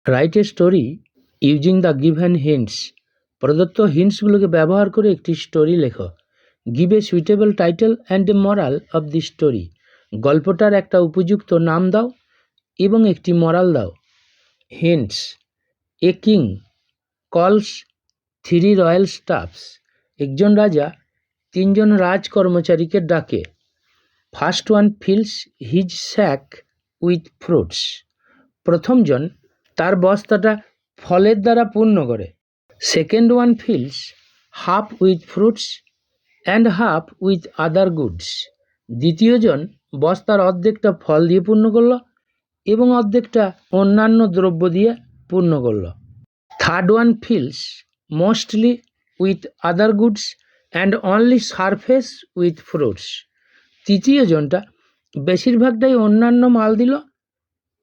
Write a story using the given hints. প্রদত্ত হিন্টসগুলোকে ব্যবহার করে একটি স্টোরি লেখো। Give a suitable title and a moral of the story. গল্পটার একটা উপযুক্ত নাম দাও এবং একটি মরাল দাও। হিন্টস: এ কিং কলস 3 রয়্যাল স্টাফস। একজন রাজা 3জন রাজকর্মচারীকে ডাকে। First one fills his sack with fruits. প্রথমজন তার বস্তাটা ফলের দ্বারা পূর্ণ করে। Second one fills half with fruits and half with other goods. দ্বিতীয়জন বস্তার অর্ধেকটা ফল দিয়ে পূর্ণ করলো এবং অর্ধেকটা অন্যান্য দ্রব্য দিয়ে পূর্ণ করলো। Third one fills mostly with other goods and only surface with fruits. তৃতীয়জনটা বেশিরভাগটাই অন্যান্য মাল দিল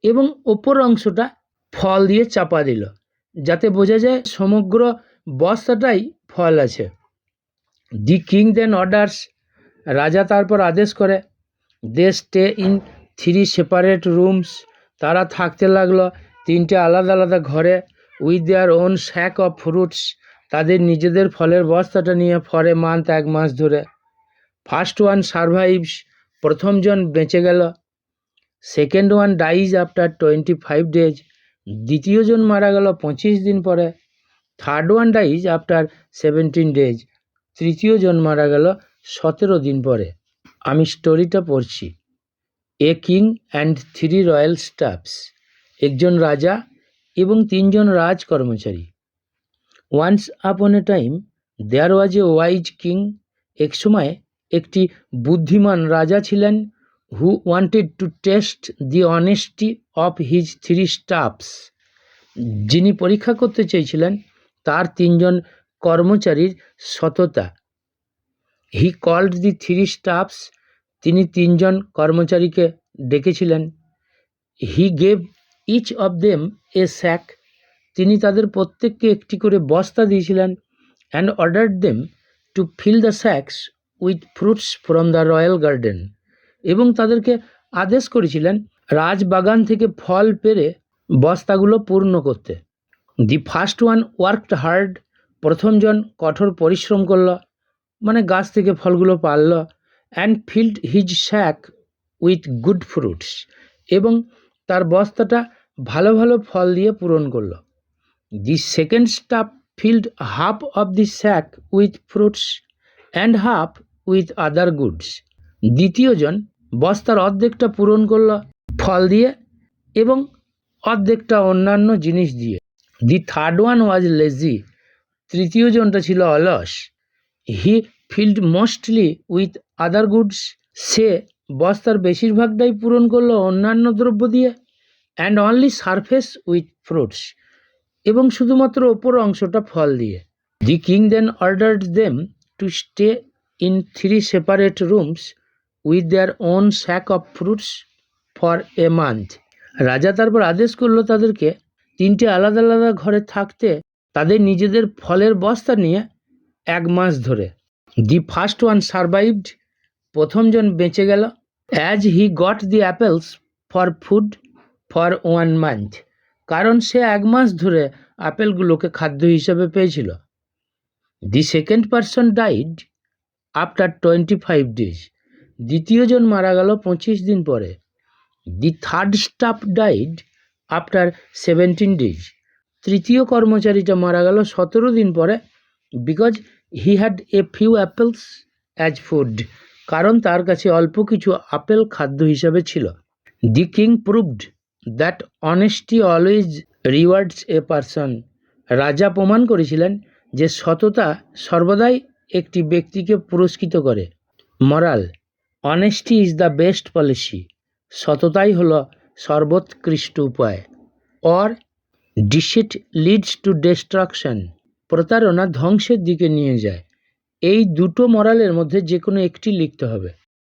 এবং ওপর অংশটা ফল দিয়ে চাপা দিল, যাতে বোঝা যায় সমগ্র বস্তাটাই ফল আছে। The king then orders. রাজা তারপর আদেশ করে। They stay in 3 separate rooms. তারা থাকতে লাগলো 3টে আলাদা আলাদা ঘরে। With their own sack of fruits. তাদের নিজেদের ফলের বস্তাটা নিয়ে ফর এ মান্থ, 1 মাস ধরে। First one সারভাইভস। প্রথমজন বেঁচে গেল। Second one dies after 25 days. দ্বিতীয়জন মারা গেল 25 দিন পরে। Third one dies after 17 days. তৃতীয়জন মারা গেল 17 দিন পরে। আমি স্টোরিটা পড়ছি। A king and 3 royal staffs. একজন রাজা এবং 3জন রাজকর্মচারী। Once upon a time there was a wise king. এক সময় একটি বুদ্ধিমান রাজা ছিলেন। Who wanted to test the honesty of his 3 staffs. যিনি পরীক্ষা করতে চেয়েছিলেন তার 3জন কর্মচারীর সততা। He called the 3 staffs. তিনি 3জন কর্মচারীকে ডেকেছিলেন। He gave each of them a sack. তিনি তাদের প্রত্যেককে একটি করে বস্তা দিয়েছিলেন। And ordered them to fill the sacks with fruits from the royal garden. এবং তাদেরকে আদেশ করেছিলেন রাজবাগান থেকে ফল পেড়ে বস্তাগুলো পূর্ণ করতে। The first one worked hard. প্রথমজন কঠোর পরিশ্রম করল, মানে গাছ থেকে ফলগুলো পারল। And filled his sack with good fruits. এবং তার বস্তাটা ভালো ভালো ফল দিয়ে পূরণ করল। The second staff filled half of the sack with fruits and half with other goods. দ্বিতীয়জন বস্তার অর্ধেকটা পূরণ করল ফল দিয়ে এবং অর্ধেকটা অন্যান্য জিনিস দিয়ে। The third one was lazy. তৃতীয়জনটা ছিল অলস। He filled mostly with other goods. সে বস্তার বেশিরভাগটাই পূরণ করলো অন্যান্য দ্রব্য দিয়ে। And only surface with fruits. এবং শুধুমাত্র ওপর অংশটা ফল দিয়ে। The king then ordered them to stay in 3 separate rooms with their own sack of fruits for a month. রাজা তারপর আদেশ করলো তাদেরকে 3টে আলাদা আলাদা ঘরে থাকতে, তাদের নিজেদের ফলের বস্তা নিয়ে 1 মাস ধরে। দি ফার্স্ট ওয়ান সারভাইভড। প্রথমজন বেঁচে গেল। As he got the apples for food for 1 month. কারণ সে 1 মাস ধরে আপেলগুলোকে খাদ্য হিসাবে পেয়েছিল। The second person died after 25 days. দ্বিতীয়জন মারা গেল 25 দিন পরে। The third staff died after 17 days. তৃতীয় কর্মচারীটা মারা গেল 17 দিন পরে। Because he had a few apples as food. কারণ তার কাছে অল্প কিছু আপেল খাদ্য হিসাবে ছিল। The king proved that honesty always rewards a person. রাজা প্রমাণ করেছিলেন যে সততা সর্বদাই একটি ব্যক্তিকে পুরস্কৃত করে। Moral: honesty is the best policy. সততাই হলো সর্বোৎকৃষ্ট উপায়। Or deceit leads to destruction. প্রতারণা ধ্বংসের দিকে নিয়ে যায়। এই দুটো মরালের মধ্যে যে কোনো একটি লিখতে হবে।